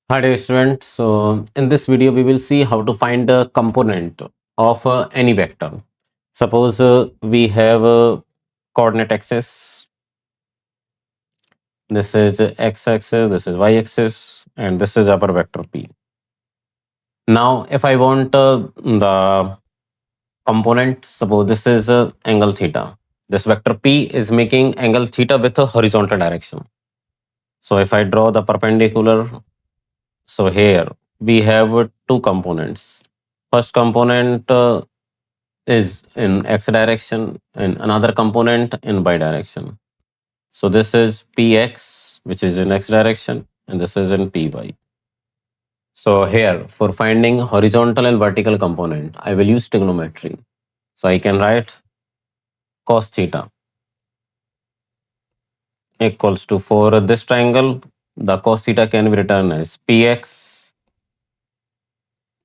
Hi dear students. So in this video we will see how to find a component of any vector. Suppose we have a coordinate axis. This is x-axis, this is y-axis, and this is our vector p. Now if I want the component, suppose this is angle theta. This vector p is making angle theta with a horizontal direction. So if I draw the perpendicular, so here we have two components. First component is in x direction and another component in y direction. So this is px, which is in x direction, and this is in py. So here for finding horizontal and vertical component, I will use trigonometry. So I can write cos theta equals to, for this triangle, the cos theta can be written as px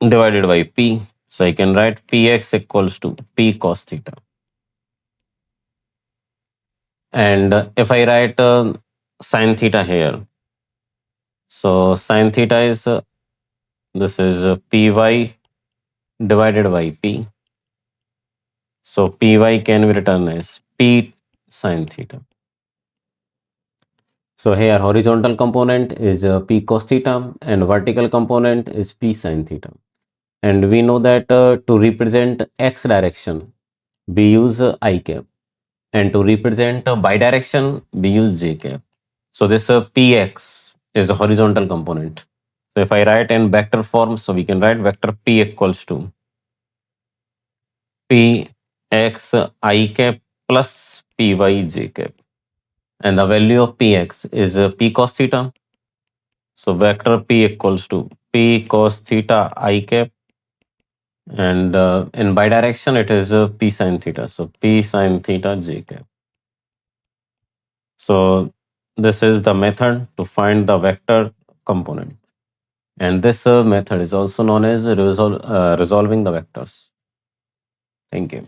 divided by p. So I can write px equals to p cos theta. And if I write sine theta here, so sine theta is this is py divided by p. So py can be written as p sine theta. So here horizontal component is p cos theta and vertical component is p sine theta. And we know that to represent x direction, we use I cap. And to represent y direction, we use j cap. So this px is a horizontal component. So if I write in vector form, so we can write vector p equals to px I cap plus py j cap. And the value of px is p cos theta. So vector p equals to p cos theta I cap. And in bidirection, it is p sine theta. So p sine theta j cap. So this is the method to find the vector component. And this method is also known as resolving the vectors. Thank you.